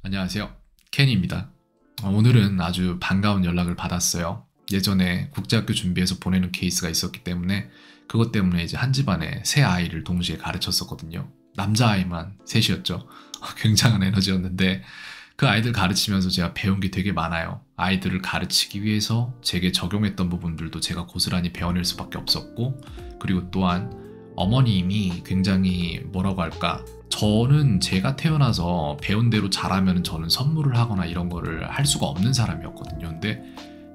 안녕하세요. 켄입니다. 오늘은 아주 반가운 연락을 받았어요. 예전에 국제학교 준비해서 보내는 케이스가 있었기 때문에 그것 때문에 이제 한 집안에 세 아이를 동시에 가르쳤었거든요. 남자아이만 셋이었죠. 굉장한 에너지였는데 그 아이들 가르치면서 제가 배운 게 되게 많아요. 아이들을 가르치기 위해서 제게 적용했던 부분들도 제가 고스란히 배워낼 수밖에 없었고, 그리고 또한 어머님이 굉장히 뭐라고 할까, 저는 제가 태어나서 배운 대로 잘하면 저는 선물을 하거나 이런 거를 할 수가 없는 사람이었거든요. 근데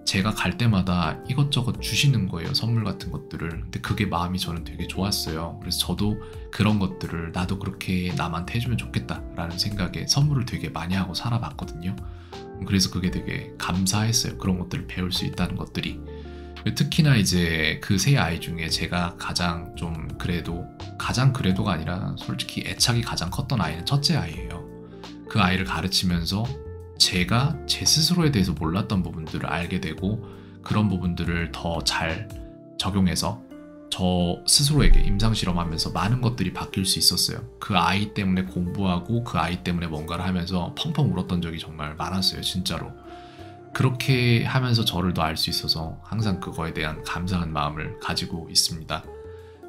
제가 갈 때마다 이것저것 주시는 거예요, 선물 같은 것들을. 근데 그게 마음이 저는 되게 좋았어요. 그래서 저도 그런 것들을 나도 그렇게 남한테 해주면 좋겠다라는 생각에 선물을 되게 많이 하고 살아봤거든요. 그래서 그게 되게 감사했어요. 그런 것들을 배울 수 있다는 것들이. 특히나 이제 그 세 아이 중에 제가 가장 좀 가장 그래도가 아니라 솔직히 애착이 가장 컸던 아이는 첫째 아이예요. 그 아이를 가르치면서 제가 제 스스로에 대해서 몰랐던 부분들을 알게 되고, 그런 부분들을 더 잘 적용해서 저 스스로에게 임상실험하면서 많은 것들이 바뀔 수 있었어요. 그 아이 때문에 공부하고 그 아이 때문에 뭔가를 하면서 펑펑 울었던 적이 정말 많았어요, 진짜로. 그렇게 하면서 저를 더 알 수 있어서 항상 그거에 대한 감사한 마음을 가지고 있습니다.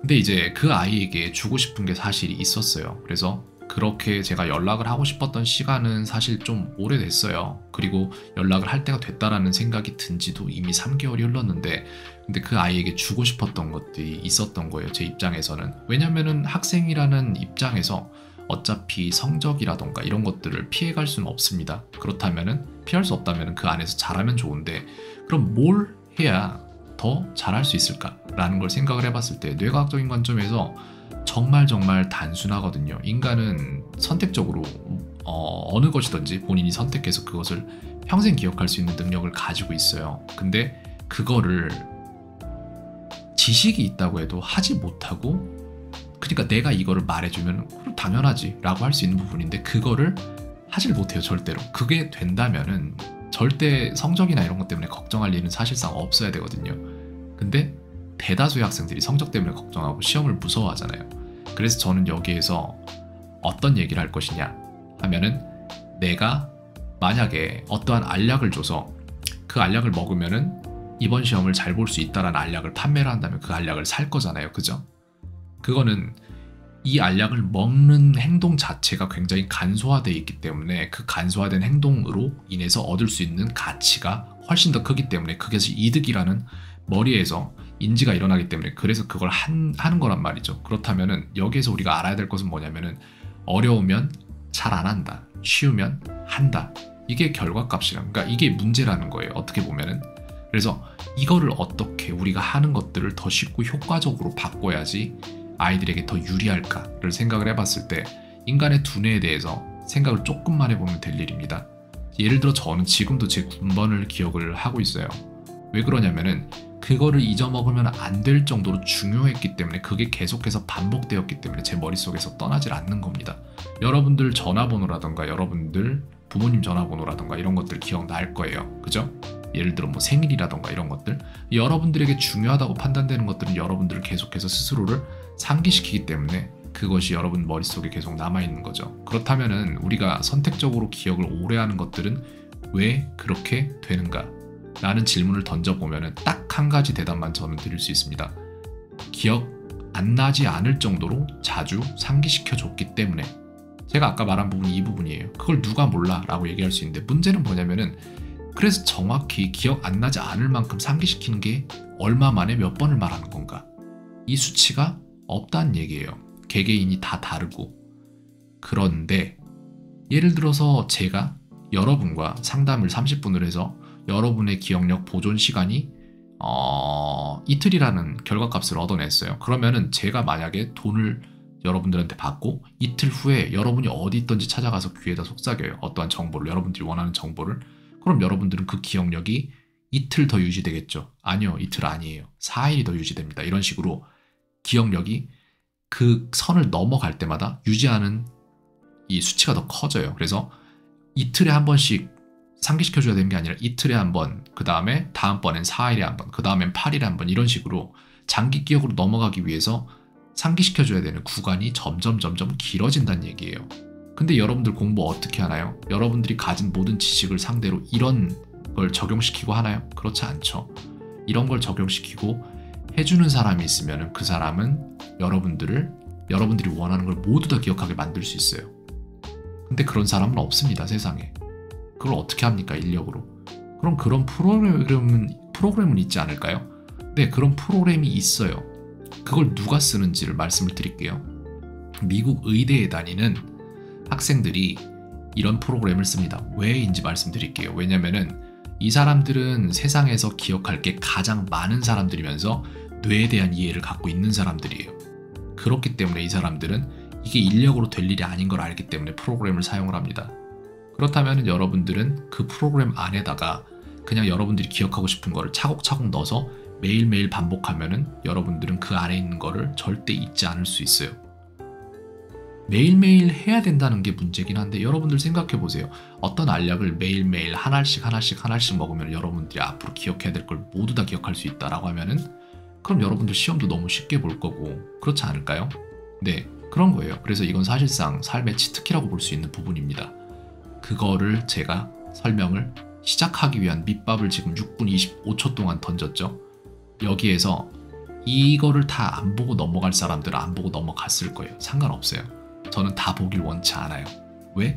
근데 이제 그 아이에게 주고 싶은 게 사실 있었어요. 그래서 그렇게 제가 연락을 하고 싶었던 시간은 사실 좀 오래됐어요. 그리고 연락을 할 때가 됐다라는 생각이 든 지도 이미 3개월이 흘렀는데, 근데 그 아이에게 주고 싶었던 것들이 있었던 거예요, 제 입장에서는. 왜냐면은 학생이라는 입장에서 어차피 성적이라던가 이런 것들을 피해갈 수는 없습니다. 그렇다면은 피할 수 없다면 그 안에서 잘하면 좋은데, 그럼 뭘 해야 더 잘할 수 있을까라는 걸 생각을 해봤을 때 뇌과학적인 관점에서 정말 단순하거든요. 인간은 선택적으로 어느 것이든지 본인이 선택해서 그것을 평생 기억할 수 있는 능력을 가지고 있어요. 근데 그거를 지식이 있다고 해도 하지 못하고, 그러니까 내가 이거를 말해주면 당연하지 라고 할 수 있는 부분인데 그거를 하질 못해요, 절대로. 그게 된다면은 절대 성적이나 이런 것 때문에 걱정할 일은 사실상 없어야 되거든요. 근데 대다수의 학생들이 성적 때문에 걱정하고 시험을 무서워하잖아요. 그래서 저는 여기에서 어떤 얘기를 할 것이냐 하면은, 내가 만약에 어떠한 알약을 줘서 그 알약을 먹으면은 이번 시험을 잘 볼 수 있다라는 알약을 판매를 한다면 그 알약을 살 거잖아요, 그죠? 그거는 이 알약을 먹는 행동 자체가 굉장히 간소화되어 있기 때문에 그 간소화된 행동으로 인해서 얻을 수 있는 가치가 훨씬 더 크기 때문에 그게 이득이라는 머리에서 인지가 일어나기 때문에, 그래서 그걸 하는 거란 말이죠. 그렇다면은 여기에서 우리가 알아야 될 것은 뭐냐면은, 어려우면 잘 안 한다, 쉬우면 한다. 이게 결과값이란, 그러니까 이게 문제라는 거예요, 어떻게 보면은. 그래서 이거를 어떻게 우리가 하는 것들을 더 쉽고 효과적으로 바꿔야지 아이들에게 더 유리할까를 생각을 해봤을 때, 인간의 두뇌에 대해서 생각을 조금만 해보면 될 일입니다. 예를 들어 저는 지금도 제 군번을 기억을 하고 있어요. 왜 그러냐면은 그거를 잊어먹으면 안 될 정도로 중요했기 때문에, 그게 계속해서 반복되었기 때문에 제 머릿속에서 떠나질 않는 겁니다. 여러분들 전화번호라던가 여러분들 부모님 전화번호라던가 이런 것들 기억날 거예요, 그죠? 예를 들어 뭐 생일이라던가 이런 것들, 여러분들에게 중요하다고 판단되는 것들은 여러분들을 계속해서 스스로를 상기시키기 때문에 그것이 여러분 머릿속에 계속 남아있는 거죠. 그렇다면은 우리가 선택적으로 기억을 오래 하는 것들은 왜 그렇게 되는가? 라는 질문을 던져보면은 딱 한 가지 대답만 저는 드릴 수 있습니다. 기억 안 나지 않을 정도로 자주 상기시켜 줬기 때문에. 제가 아까 말한 부분이 이 부분이에요. 그걸 누가 몰라 라고 얘기할 수 있는데, 문제는 뭐냐면은, 그래서 정확히 기억 안 나지 않을 만큼 상기시키는 게 얼마 만에 몇 번을 말하는 건가? 이 수치가 없다는 얘기예요. 개개인이 다 다르고. 그런데 예를 들어서 제가 여러분과 상담을 30분을 해서 여러분의 기억력 보존 시간이 이틀이라는 결과값을 얻어냈어요. 그러면은 제가 만약에 돈을 여러분들한테 받고 이틀 후에 여러분이 어디 있던지 찾아가서 귀에다 속삭여요, 어떠한 정보를, 여러분들이 원하는 정보를. 그럼 여러분들은 그 기억력이 이틀 더 유지되겠죠? 아니요, 이틀 아니에요. 4일이 더 유지됩니다. 이런 식으로 기억력이 그 선을 넘어갈 때마다 유지하는 이 수치가 더 커져요. 그래서 이틀에 한 번씩 상기시켜줘야 되는 게 아니라 이틀에 한 번, 그 다음에 다음번엔 4일에 한 번, 그 다음엔 8일에 한 번, 이런 식으로 장기 기억으로 넘어가기 위해서 상기시켜줘야 되는 구간이 점점 길어진다는 얘기예요. 근데 여러분들 공부 어떻게 하나요? 여러분들이 가진 모든 지식을 상대로 이런 걸 적용시키고 하나요? 그렇지 않죠. 이런 걸 적용시키고 해주는 사람이 있으면 그 사람은 여러분들이 원하는 걸 모두 다 기억하게 만들 수 있어요. 근데 그런 사람은 없습니다, 세상에. 그걸 어떻게 합니까, 인력으로? 그럼 그런 프로그램은 있지 않을까요? 네, 그런 프로그램이 있어요. 그걸 누가 쓰는지를 말씀을 드릴게요. 미국 의대에 다니는 학생들이 이런 프로그램을 씁니다. 왜인지 말씀드릴게요. 왜냐면은 이 사람들은 세상에서 기억할 게 가장 많은 사람들이면서 뇌에 대한 이해를 갖고 있는 사람들이에요. 그렇기 때문에 이 사람들은 이게 인력으로 될 일이 아닌 걸 알기 때문에 프로그램을 사용을 합니다. 그렇다면 여러분들은 그 프로그램 안에다가 그냥 여러분들이 기억하고 싶은 거를 차곡차곡 넣어서 매일매일 반복하면은 여러분들은 그 안에 있는 거를 절대 잊지 않을 수 있어요. 매일매일 해야 된다는 게 문제긴 한데 여러분들 생각해 보세요. 어떤 알약을 매일매일 하나씩 먹으면 여러분들이 앞으로 기억해야 될 걸 모두 다 기억할 수 있다라고 하면은 그럼 여러분들 시험도 너무 쉽게 볼 거고 그렇지 않을까요? 네, 그런 거예요. 그래서 이건 사실상 삶의 치트키라고 볼 수 있는 부분입니다. 그거를 제가 설명을 시작하기 위한 밑밥을 지금 6분 25초 동안 던졌죠. 여기에서 이거를 다 안 보고 넘어갈 사람들은 안 보고 넘어갔을 거예요. 상관없어요. 저는 다 보길 원치 않아요. 왜?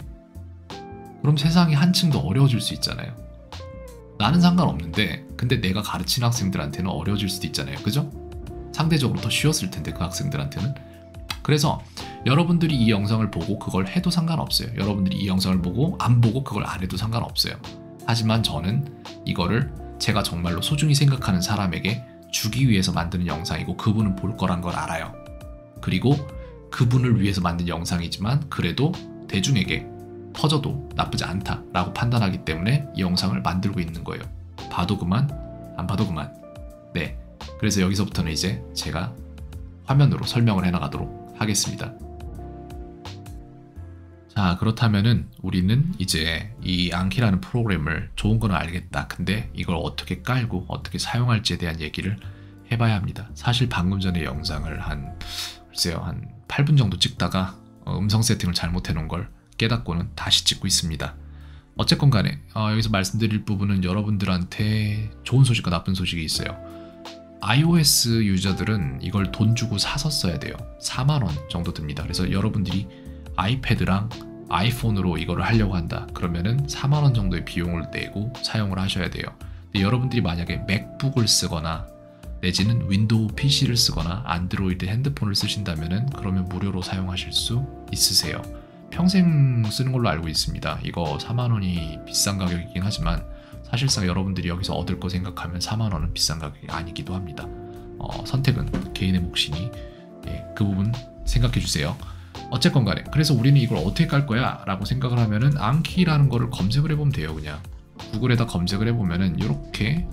그럼 세상이 한층 더 어려워질 수 있잖아요. 나는 상관없는데 근데 내가 가르치는 학생들한테는 어려워질 수도 있잖아요. 그죠? 상대적으로 더 쉬웠을 텐데 그 학생들한테는. 그래서 여러분들이 이 영상을 보고 그걸 해도 상관없어요. 여러분들이 이 영상을 보고 안 보고 그걸 안 해도 상관없어요. 하지만 저는 이거를 제가 정말로 소중히 생각하는 사람에게 주기 위해서 만드는 영상이고 그분은 볼 거란 걸 알아요. 그리고 그분을 위해서 만든 영상이지만 그래도 대중에게 퍼져도 나쁘지 않다라고 판단하기 때문에 이 영상을 만들고 있는 거예요. 봐도 그만, 안 봐도 그만. 네, 그래서 여기서부터는 이제 제가 화면으로 설명을 해나가도록 하겠습니다. 자, 그렇다면은 우리는 이제 이 앙키라는 프로그램을 좋은 거는 알겠다. 근데 이걸 어떻게 깔고 어떻게 사용할지에 대한 얘기를 해봐야 합니다. 사실 방금 전에 영상을 한 8분 정도 찍다가 음성 세팅을 잘못해 놓은 걸 깨닫고는 다시 찍고 있습니다. 어쨌건 간에 여기서 말씀드릴 부분은 여러분들한테 좋은 소식과 나쁜 소식이 있어요. iOS 유저들은 이걸 돈 주고 사서 써야 돼요. 4만 원 정도 듭니다. 그래서 여러분들이 아이패드랑 아이폰으로 이거를 하려고 한다. 그러면은 4만 원 정도의 비용을 내고 사용을 하셔야 돼요. 근데 여러분들이 만약에 맥북을 쓰거나 내지는 윈도우 PC를 쓰거나 안드로이드 핸드폰을 쓰신다면은 그러면 무료로 사용하실 수 있으세요. 평생 쓰는 걸로 알고 있습니다. 이거 4만 원이 비싼 가격이긴 하지만 사실상 여러분들이 여기서 얻을 거 생각하면 4만 원은 비싼 가격이 아니기도 합니다. 선택은 개인의 몫이니 그 부분 생각해 주세요. 어쨌건 간에 그래서 우리는 이걸 어떻게 깔 거야 라고 생각을 하면은 앙키라는 거를 검색을 해보면 돼요. 그냥 구글에다 검색을 해보면은 이렇게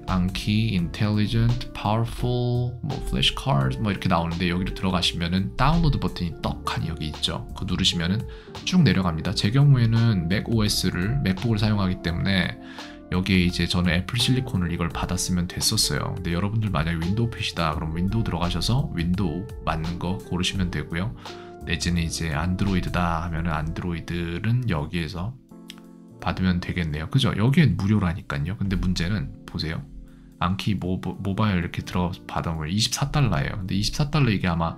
앙키, intelligent, powerful, flash cards 이렇게 나오는데 여기로 들어가시면은 다운로드 버튼이 떡하니 여기 있죠. 그거 누르시면은 쭉 내려갑니다. 제 경우에는 맥북을 사용하기 때문에 여기에 이제 저는 애플 실리콘을 이걸 받았으면 됐었어요. 근데 여러분들 만약에 윈도우 PC 다 그럼 윈도우 들어가셔서 윈도우 맞는 거 고르시면 되고요. 내지는 이제 안드로이드다 하면은 안드로이드는 여기에서 받으면 되겠네요. 그죠? 여기엔 무료라니까요. 근데 문제는 보세요. 앙키 모바일 이렇게 들어가서 받아보면 24달러예요. 근데 24달러 이게 아마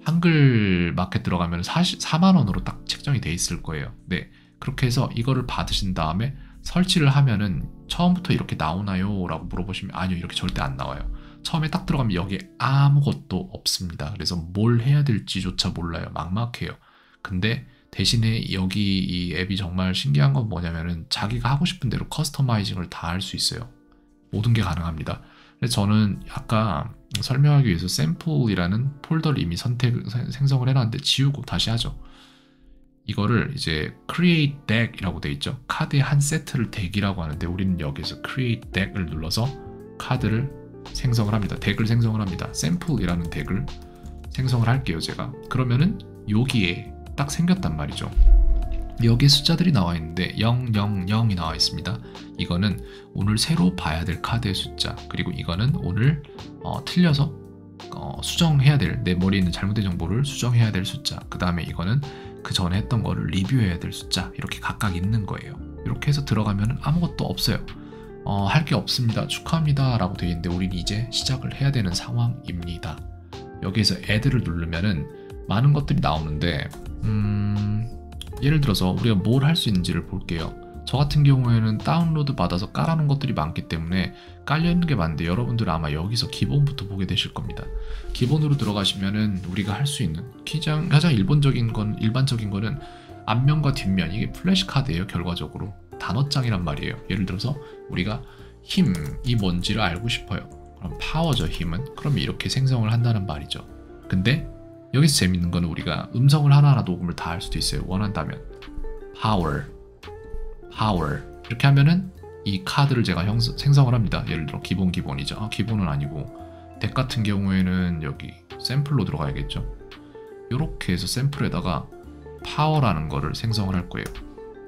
한글 마켓 들어가면 4만 원으로 딱 책정이 돼 있을 거예요. 네, 그렇게 해서 이거를 받으신 다음에 설치를 하면은 처음부터 이렇게 나오나요? 라고 물어보시면 아니요, 이렇게 절대 안 나와요. 처음에 딱 들어가면 여기에 아무것도 없습니다. 그래서 뭘 해야 될지조차 몰라요. 막막해요. 근데 대신에 여기 이 앱이 정말 신기한 건 뭐냐면은 자기가 하고 싶은 대로 커스터마이징을 다 할 수 있어요. 모든 게 가능합니다. 그래서 저는 아까 설명하기 위해서 샘플이라는 폴더를 이미 생성을 해놨는데 지우고 다시 하죠. 이거를 이제 create deck이라고 돼 있죠. 카드의 한 세트를 덱이라고 하는데 우리는 여기서 create deck을 눌러서 카드를 생성을 합니다. 덱을 생성을 합니다. 샘플이라는 덱을 생성을 할게요, 제가. 그러면은 여기에 딱 생겼단 말이죠. 여기에 숫자들이 나와 있는데 000이 나와 있습니다. 이거는 오늘 새로 봐야 될 카드의 숫자, 그리고 이거는 오늘 틀려서 수정해야 될, 내 머리에 있는 잘못된 정보를 수정해야 될 숫자, 그 다음에 이거는 그 전에 했던 거를 리뷰해야 될 숫자 이렇게 각각 있는 거예요. 이렇게 해서 들어가면 아무것도 없어요. 할 게 없습니다. 축하합니다 라고 되어 있는데 우린 이제 시작을 해야 되는 상황입니다. 여기에서 add를 누르면은 많은 것들이 나오는데 예를 들어서 우리가 뭘 할 수 있는지를 볼게요. 저 같은 경우에는 다운로드 받아서 깔아놓은 것들이 많기 때문에 깔려있는 게 많은데 여러분들은 아마 여기서 기본부터 보게 되실 겁니다. 기본으로 들어가시면은 우리가 할 수 있는 가장 일반적인 거는 앞면과 뒷면, 이게 플래시카드예요. 결과적으로 단어장이란 말이에요. 예를 들어서 우리가 힘이 뭔지를 알고 싶어요. 그럼 파워죠. 힘은. 그럼 이렇게 생성을 한다는 말이죠. 근데 여기서 재밌는 거는 우리가 음성을 하나하나 녹음을 다 할 수도 있어요. 원한다면 power 이렇게 하면은 이 카드를 제가 생성을 합니다. 예를 들어 기본이죠. 기본은 아니고 덱 같은 경우에는 여기 샘플로 들어가야겠죠. 이렇게 해서 샘플에다가 파워라는 거를 생성을 할 거예요.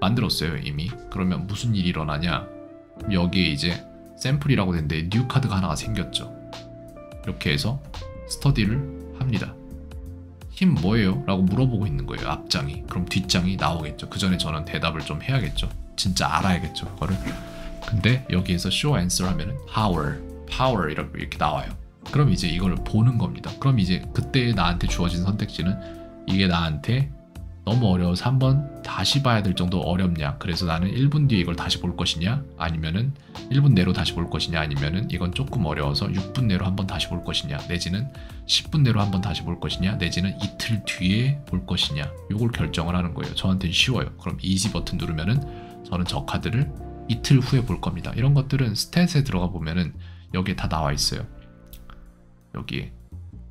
만들었어요 이미. 그러면 무슨 일이 일어나냐, 여기에 이제 샘플이라고 되는데 뉴 카드가 하나가 생겼죠. 이렇게 해서 스터디를 합니다. 힘 뭐예요? 라고 물어보고 있는 거예요. 앞장이. 그럼 뒷장이 나오겠죠. 그 전에 저는 대답을 좀 해야겠죠. 진짜 알아야겠죠 그거를. 근데 여기에서 show answer 하면은 power 이렇게 나와요. 그럼 이제 이걸 보는 겁니다. 그럼 이제 그때 나한테 주어진 선택지는 이게 나한테 너무 어려워서 한번 다시 봐야 될 정도 어렵냐, 그래서 나는 1분 뒤에 이걸 다시 볼 것이냐, 아니면은 1분 내로 다시 볼 것이냐, 아니면은 이건 조금 어려워서 6분 내로 한번 다시 볼 것이냐, 내지는 10분 내로 한번 다시 볼 것이냐, 내지는 이틀 뒤에 볼 것이냐, 요걸 결정을 하는 거예요. 저한테는 쉬워요. 그럼 easy 버튼 누르면은 저는 저 카드를 이틀 후에 볼 겁니다. 이런 것들은 스탯에 들어가 보면은 여기에 다 나와 있어요. 여기에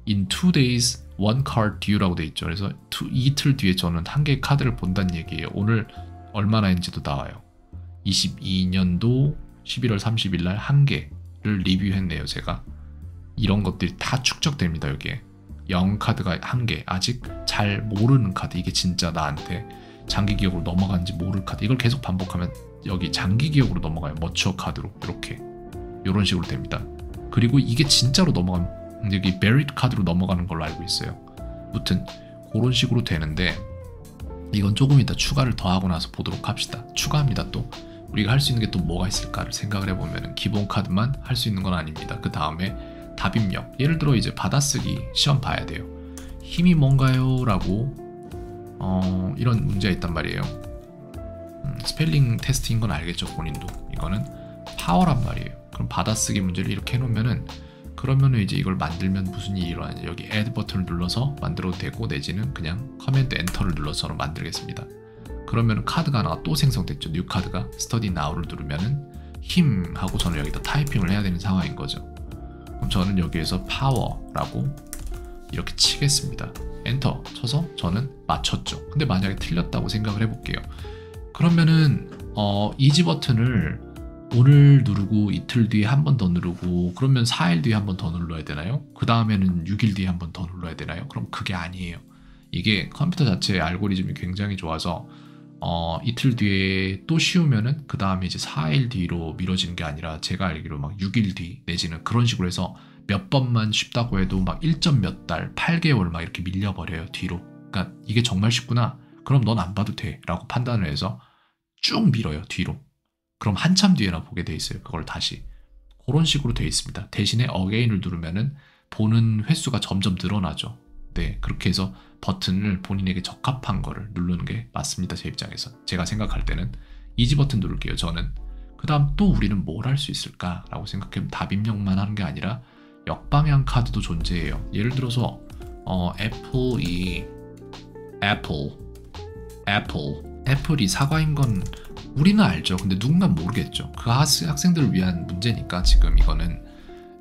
in 2 days one card due라고 돼 있죠. 그래서 이틀 뒤에 저는 한 개의 카드를 본다는 얘기예요. 오늘 얼마나 했는지도 나와요. 22년도 11월 30일 날 한 개를 리뷰했네요. 제가 이런 것들이 다 축적됩니다. 여기에 0 카드가 한 개, 아직 잘 모르는 카드, 이게 진짜 나한테 장기 기억으로 넘어가는지 모를 카드, 이걸 계속 반복하면 여기 장기 기억으로 넘어가요. 머추어 카드로 이렇게 이런 식으로 됩니다. 그리고 이게 진짜로 넘어가면 여기 buried 카드로 넘어가는 걸로 알고 있어요. 무튼 그런 식으로 되는데 이건 조금 이따 추가를 더 하고 나서 보도록 합시다. 추가합니다. 또 우리가 할 수 있는 게 또 뭐가 있을까를 생각을 해보면 기본 카드만 할 수 있는 건 아닙니다. 그 다음에 답입력, 예를 들어 이제 받아쓰기 시험 봐야 돼요. 힘이 뭔가요? 라고 이런 문제가 있단 말이에요. 스펠링 테스트인 건 알겠죠 본인도. 이거는 파워란 말이에요. 그럼 받아쓰기 문제를 이렇게 해놓으면은, 그러면은 이제 이걸 만들면 무슨 일이 일어나냐, 여기 add 버튼을 눌러서 만들어도 되고, 내지는 그냥 커맨드 엔터를 눌러서 저는 만들겠습니다. 그러면 카드가 하나가 또 생성됐죠. 뉴 카드가. study now를 누르면은 힘 하고 저는 여기다 타이핑을 해야 되는 상황인 거죠. 그럼 저는 여기에서 power라고 이렇게 치겠습니다. 엔터 쳐서 저는 맞췄죠. 근데 만약에 틀렸다고 생각을 해볼게요. 그러면은 이지 버튼을 오늘 누르고 이틀 뒤에 한 번 더 누르고, 그러면 4일 뒤에 한 번 더 눌러야 되나요? 그 다음에는 6일 뒤에 한 번 더 눌러야 되나요? 그럼 그게 아니에요. 이게 컴퓨터 자체의 알고리즘이 굉장히 좋아서 이틀 뒤에 또 쉬우면은 그 다음에 이제 4일 뒤로 미뤄지는 게 아니라, 제가 알기로 막 6일 뒤 내지는 그런 식으로 해서 몇 번만 쉽다고 해도 막 1점 몇 달, 8개월 막 이렇게 밀려버려요 뒤로. 그러니까 이게 정말 쉽구나, 그럼 넌 안 봐도 돼 라고 판단을 해서 쭉 밀어요 뒤로. 그럼 한참 뒤에나 보게 돼 있어요. 그걸 다시. 그런 식으로 돼 있습니다. 대신에 again을 누르면은 보는 횟수가 점점 늘어나죠. 네, 그렇게 해서 버튼을 본인에게 적합한 거를 누르는 게 맞습니다. 제 입장에서. 제가 생각할 때는 이지 버튼 누를게요. 저는. 그 다음 또 우리는 뭘 할 수 있을까 라고 생각하면 답입력만 하는 게 아니라 역방향 카드도 존재해요. 예를 들어서 애플이 사과인 건 우리는 알죠. 근데 누군가 모르겠죠. 그 학생들을 위한 문제니까 지금 이거는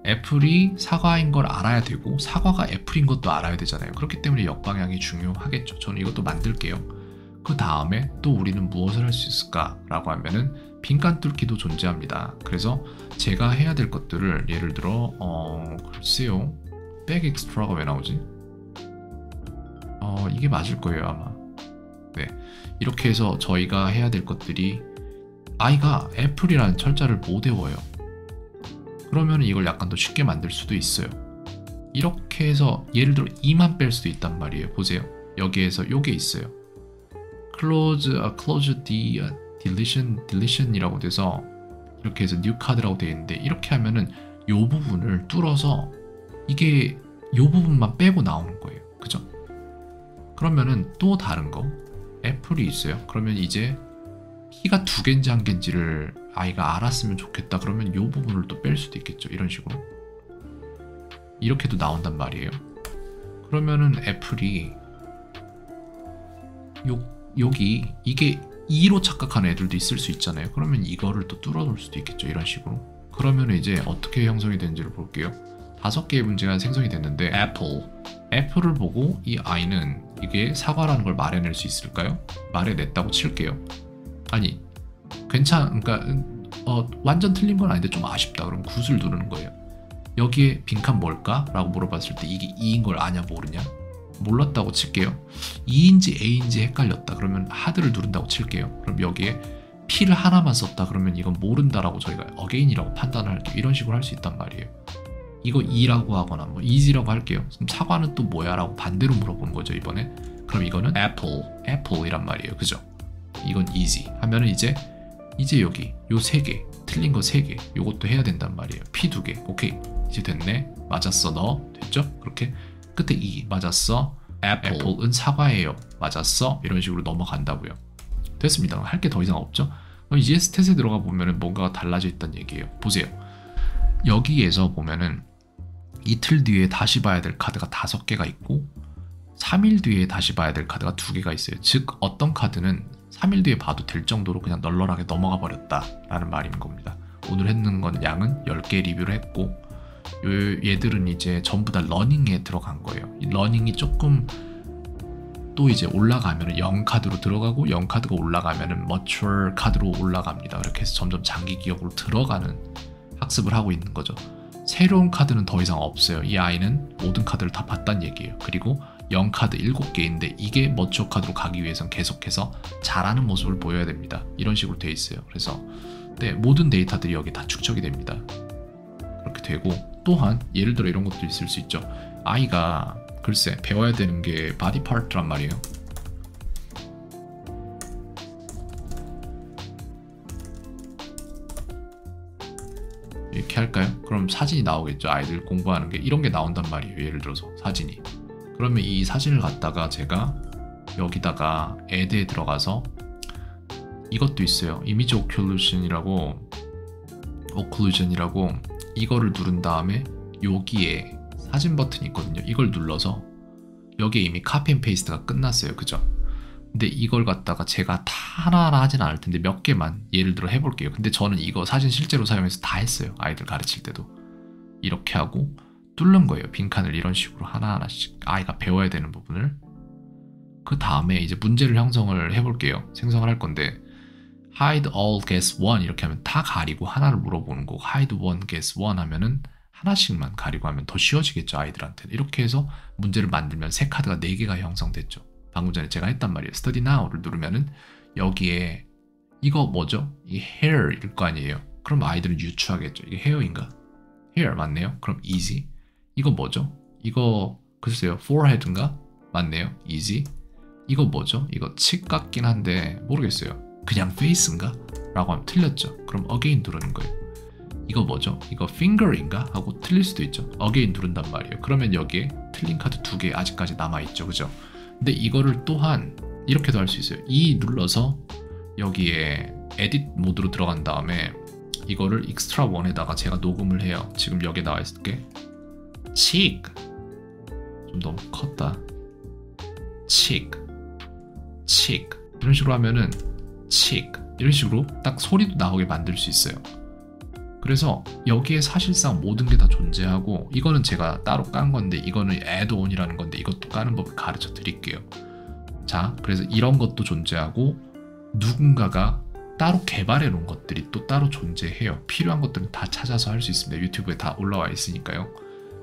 애플이 사과인 걸 알아야 되고, 사과가 애플인 것도 알아야 되잖아요. 그렇기 때문에 역방향이 중요하겠죠. 저는 이것도 만들게요. 그 다음에 또 우리는 무엇을 할 수 있을까 라고 하면은 빈칸 뚫기도 존재합니다. 그래서 제가 해야 될 것들을, 예를 들어 글쎄요, 백 엑스트라가 왜 나오지? 이게 맞을 거예요 아마. 네, 이렇게 해서 저희가 해야 될 것들이, 아이가 애플이라는 철자를 못 외워요. 그러면 이걸 약간 더 쉽게 만들 수도 있어요. 이렇게 해서 예를 들어 2만 뺄 수도 있단 말이에요. 보세요. 여기에서 요게 있어요. close the deletion이라고 돼서 이렇게 해서 new card라고 되어 있는데 이렇게 하면은 요 부분을 뚫어서 이게 요 부분만 빼고 나오는 거예요. 그죠? 그러면은 또 다른 거 애플이 있어요. 그러면 이제 키가 2개인지 1개인지를 아이가 알았으면 좋겠다. 그러면 요 부분을 또 뺄 수도 있겠죠. 이런 식으로 이렇게도 나온단 말이에요. 그러면은 애플이 여기 이게 2로 착각하는 애들도 있을 수 있잖아요. 그러면 이거를 또 뚫어놓을 수도 있겠죠. 이런 식으로. 그러면 이제 어떻게 형성이 되는지를 볼게요. 5개의 문제가 생성이 됐는데 애플을 보고 이 아이는 이게 사과라는 걸 말해낼 수 있을까요? 말해냈다고 칠게요. 아니 그러니까 완전 틀린 건 아닌데 좀 아쉽다. 그럼 굿을 누르는 거예요. 여기에 빈칸 뭘까? 라고 물어봤을 때 이게 2인 걸 아냐 모르냐? 몰랐다고 칠게요. 2인지 A인지 헷갈렸다. 그러면 하드를 누른다고 칠게요. 그럼 여기에 P를 하나만 썼다. 그러면 이건 모른다라고 저희가 again이라고 판단을 할게요. 이런 식으로 할 수 있단 말이에요. 이거 E라고 하거나 뭐 easy라고 할게요. 그럼 사과는 또 뭐야? 라고 반대로 물어보는 거죠 이번에. 그럼 이거는 apple이란 말이에요. 그죠? 이건 easy 하면은 이제 여기 요 3개 틀린 거 3개 요것도 해야 된단 말이에요. P 2개 오케이 이제 됐네. 맞았어 너 됐죠? 그렇게 끝에 E 맞았어. apple은 사과예요. 맞았어. 이런 식으로 넘어간다고요. 됐습니다. 할 게 더 이상 없죠? 그럼 이제 스탯에 들어가 보면은 뭔가가 달라져 있다는 얘기예요. 보세요. 여기에서 보면은 이틀 뒤에 다시 봐야 될 카드가 5개가 있고 3일 뒤에 다시 봐야 될 카드가 2개가 있어요. 즉 어떤 카드는 3일 뒤에 봐도 될 정도로 그냥 널널하게 넘어가 버렸다 라는 말인 겁니다. 오늘 했는 건 양은 10개 리뷰를 했고 얘들은 이제 전부 다 러닝에 들어간 거예요. 이 러닝이 조금 또 이제 올라가면 0카드로 들어가고 0카드가 올라가면 mature 카드로 올라갑니다. 이렇게 해서 점점 장기 기억으로 들어가는 학습을 하고 있는 거죠. 새로운 카드는 더 이상 없어요. 이 아이는 모든 카드를 다 봤다는 얘기예요. 그리고 0카드 7개인데 이게 mature 카드로 가기 위해선 계속해서 잘하는 모습을 보여야 됩니다. 이런 식으로 돼 있어요. 그래서 네, 모든 데이터들이 여기 다 축적이 됩니다. 그렇게 되고 또한 예를 들어 이런 것도 있을 수 있죠. 아이가 글쎄 배워야 되는 게 바디 파트란 말이에요. 이렇게 할까요? 그럼 사진이 나오겠죠. 아이들 공부하는 게 이런 게 나온단 말이에요. 예를 들어서 사진이. 그러면 이 사진을 갖다가 제가 여기다가 add에 들어가서 이것도 있어요. 이미지 오클루전이라고 이거를 누른 다음에 여기에 사진 버튼이 있거든요. 이걸 눌러서 여기에 이미 카피 앤 페이스트가 끝났어요. 그죠? 근데 이걸 갖다가 제가 다 하나하나 하진 않을 텐데 몇 개만 예를 들어 해볼게요. 근데 저는 이거 사진 실제로 사용해서 다 했어요. 아이들 가르칠 때도. 이렇게 하고 뚫는 거예요. 빈칸을 이런 식으로 하나하나씩 아이가 배워야 되는 부분을. 그 다음에 이제 문제를 형성을 해볼게요. 생성을 할 건데 hide all guess one 이렇게 하면 다 가리고 하나를 물어보는 거고 hide one guess one 하면은 하나씩만 가리고 하면 더 쉬워지겠죠. 아이들한테는. 이렇게 해서 문제를 만들면 새 카드가 4개가 형성됐죠. 방금 전에 제가 했단 말이에요. study now를 누르면은 여기에 이거 뭐죠? 이게 hair일 거 아니에요. 그럼 아이들은 유추하겠죠. 이게 hair인가? hair 맞네요. 그럼 easy. 이거 뭐죠? 이거 글쎄요. forehead인가? 맞네요. easy. 이거 뭐죠? 이거 치 같긴 한데 모르겠어요. 그냥 face인가? 라고 하면 틀렸죠. 그럼 again 누르는 거예요. 이거 뭐죠? 이거 finger인가? 하고 틀릴 수도 있죠. again 누른단 말이에요. 그러면 여기에 틀린 카드 2개 아직까지 남아있죠. 그죠? 근데 이거를 또한 이렇게도 할 수 있어요. E 눌러서 여기에 edit 모드로 들어간 다음에 이거를 extra 1에다가 제가 녹음을 해요. 지금 여기에 나와 있을 게 cheek 좀 너무 컸다. cheek 이런 식으로 하면은 cheek 이런 식으로 딱 소리도 나오게 만들 수 있어요. 그래서 여기에 사실상 모든 게 다 존재하고 이거는 제가 따로 깐 건데 이거는 add-on이라는 건데 이것도 까는 법을 가르쳐 드릴게요. 자, 그래서 이런 것도 존재하고 누군가가 따로 개발해 놓은 것들이 또 따로 존재해요. 필요한 것들은 다 찾아서 할 수 있습니다. 유튜브에 다 올라와 있으니까요.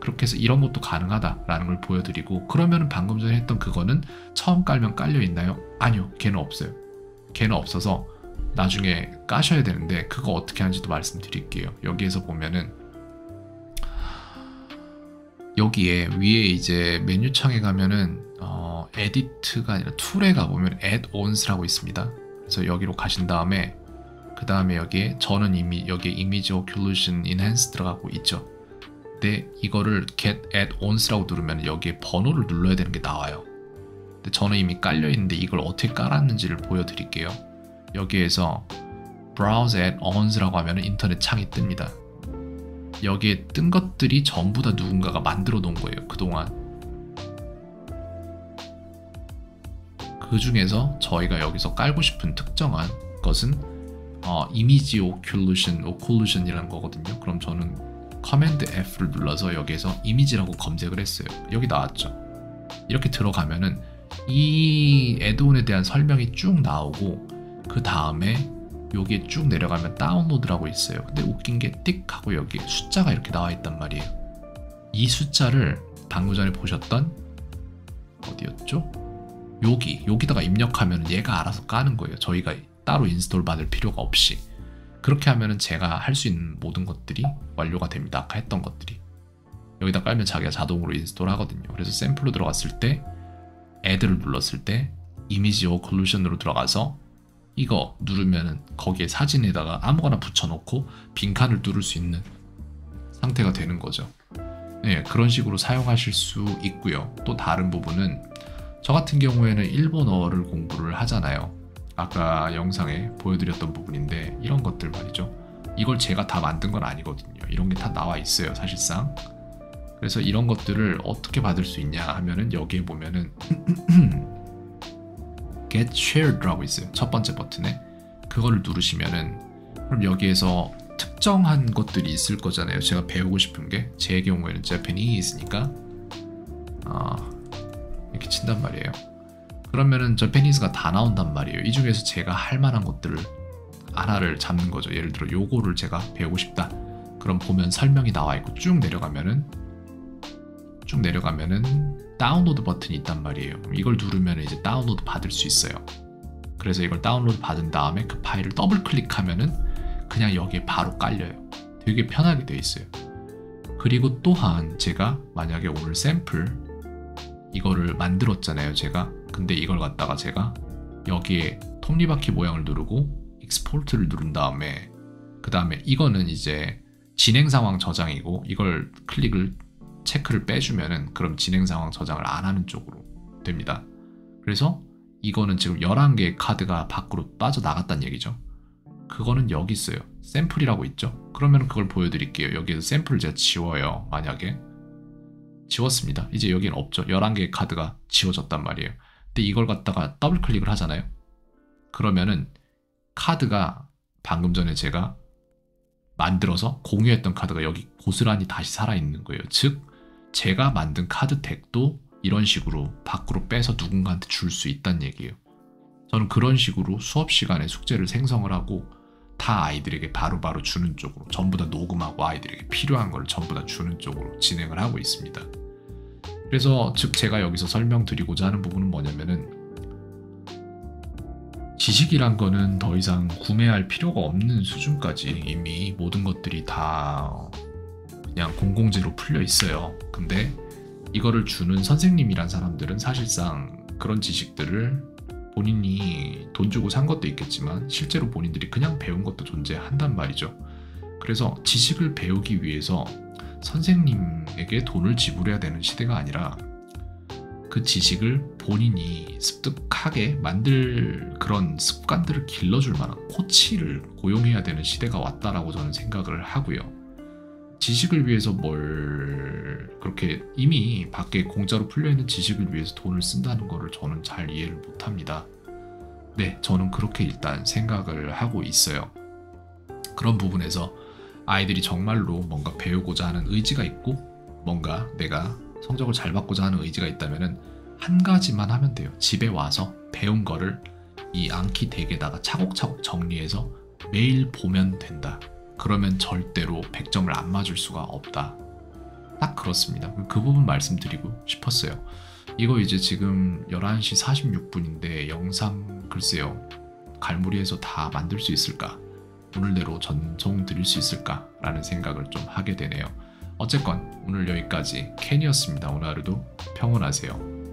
그렇게 해서 이런 것도 가능하다라는 걸 보여드리고 그러면은 방금 전에 했던 그거는 처음 깔면 깔려 있나요? 아니요. 걔는 없어요. 걔는 없어서 나중에 까셔야 되는데 그거 어떻게 하는지도 말씀드릴게요. 여기에서 보면은 여기에 위에 이제 메뉴창에 가면은 에디트가 아니라 툴에 가보면 add-ons라고 있습니다. 그래서 여기로 가신 다음에 그 다음에 여기에 저는 이미 여기에 이미지 오클루전 인핸스 들어가고 있죠. 근데 이거를 get add-ons라고 누르면 여기에 번호를 눌러야 되는 게 나와요. 근데 저는 이미 깔려 있는데 이걸 어떻게 깔았는지를 보여드릴게요. 여기에서 browse add-ons라고 하면 인터넷 창이 뜹니다. 여기에 뜬 것들이 전부 다 누군가가 만들어 놓은 거예요. 그동안. 그 중에서 저희가 여기서 깔고 싶은 특정한 것은 이미지 오클루션이라는 거거든요. 그럼 저는 커맨드 F를 눌러서 여기에서 이미지라고 검색을 했어요. 여기 나왔죠. 이렇게 들어가면은 이 애드온에 대한 설명이 쭉 나오고 그 다음에 여기에 쭉 내려가면 다운로드라고 있어요. 근데 웃긴 게 띡 하고 여기 숫자가 이렇게 나와 있단 말이에요. 이 숫자를 방금 전에 보셨던 어디였죠? 여기다가 입력하면 얘가 알아서 까는 거예요. 저희가 따로 인스톨 받을 필요가 없이. 그렇게 하면은 제가 할 수 있는 모든 것들이 완료가 됩니다. 아까 했던 것들이. 여기다 깔면 자기가 자동으로 인스톨 하거든요. 그래서 샘플로 들어갔을 때 add를 눌렀을 때 이미지 오클루션으로 들어가서 이거 누르면은 거기에 사진에다가 아무거나 붙여놓고 빈칸을 뚫을 수 있는 상태가 되는 거죠. 네, 그런 식으로 사용하실 수 있고요. 또 다른 부분은 저 같은 경우에는 일본어를 공부를 하잖아요. 아까 영상에 보여드렸던 부분인데 이런 것들 말이죠. 이걸 제가 다 만든 건 아니거든요. 이런 게 다 나와 있어요, 사실상. 그래서 이런 것들을 어떻게 받을 수 있냐 하면은 여기에 보면은 Get Shared라고 있어요. 첫 번째 버튼에. 그거를 누르시면은 그럼 여기에서 특정한 것들이 있을 거잖아요. 제가 배우고 싶은 게 제 경우에는 Japanese니까 이렇게 친단 말이에요. 그러면은 Japanese가 다 나온단 말이에요. 이 중에서 제가 할 만한 것들을 하나를 잡는 거죠. 예를 들어 요거를 제가 배우고 싶다. 그럼 보면 설명이 나와 있고 쭉 내려가면은 다운로드 버튼이 있단 말이에요. 이걸 누르면 이제 다운로드 받을 수 있어요. 그래서 이걸 다운로드 받은 다음에 그 파일을 더블 클릭하면은 그냥 여기에 바로 깔려요. 되게 편하게 되어 있어요. 그리고 또한 제가 만약에 오늘 샘플 이거를 만들었잖아요, 제가. 근데 이걸 갖다가 제가 여기에 톱니바퀴 모양을 누르고 익스포트를 누른 다음에 그 다음에 이거는 이제 진행 상황 저장이고 이걸 체크를 빼주면은 그럼 진행 상황 저장을 안 하는 쪽으로 됩니다. 그래서 이거는 지금 11개의 카드가 밖으로 빠져나갔다는 얘기죠. 그거는 여기 있어요. 샘플이라고 있죠. 그러면 그걸 보여드릴게요. 여기에서 샘플을 제가 지워요. 만약에 지웠습니다. 이제 여기는 없죠. 11개의 카드가 지워졌단 말이에요. 근데 이걸 갖다가 더블 클릭을 하잖아요. 그러면은 카드가 방금 전에 제가 만들어서 공유했던 카드가 여기 고스란히 다시 살아있는 거예요. 즉 제가 만든 카드 덱도 이런 식으로 밖으로 빼서 누군가한테 줄 수 있다는 얘기예요. 저는 그런 식으로 수업 시간에 숙제를 생성을 하고 다 아이들에게 바로바로 주는 쪽으로 전부 다 녹음하고 아이들에게 필요한 걸 전부 다 주는 쪽으로 진행을 하고 있습니다. 그래서 즉 제가 여기서 설명드리고자 하는 부분은 뭐냐면은 지식이란 거는 더 이상 구매할 필요가 없는 수준까지 이미 모든 것들이 다 그냥 공공재로 풀려 있어요. 근데 이거를 주는 선생님이란 사람들은 사실상 그런 지식들을 본인이 돈 주고 산 것도 있겠지만 실제로 본인들이 그냥 배운 것도 존재한단 말이죠. 그래서 지식을 배우기 위해서 선생님에게 돈을 지불해야 되는 시대가 아니라 그 지식을 본인이 습득하게 만들 그런 습관들을 길러줄 만한 코치를 고용해야 되는 시대가 왔다라고 저는 생각을 하고요. 지식을 위해서 뭘 그렇게 이미 밖에 공짜로 풀려있는 지식을 위해서 돈을 쓴다는 거를 저는 잘 이해를 못합니다. 네, 저는 그렇게 일단 생각을 하고 있어요. 그런 부분에서 아이들이 정말로 뭔가 배우고자 하는 의지가 있고 뭔가 내가 성적을 잘 받고자 하는 의지가 있다면 한 가지만 하면 돼요. 집에 와서 배운 거를 이 암기 덱에다가 차곡차곡 정리해서 매일 보면 된다. 그러면 절대로 100점을 안 맞을 수가 없다. 딱 그렇습니다. 그 부분 말씀드리고 싶었어요. 이거 이제 지금 11시 46분인데 영상 글쎄요. 갈무리해서 다 만들 수 있을까? 오늘대로 전송 드릴 수 있을까? 라는 생각을 좀 하게 되네요. 어쨌건 오늘 여기까지 켄이었습니다. 오늘 하루도 평온하세요.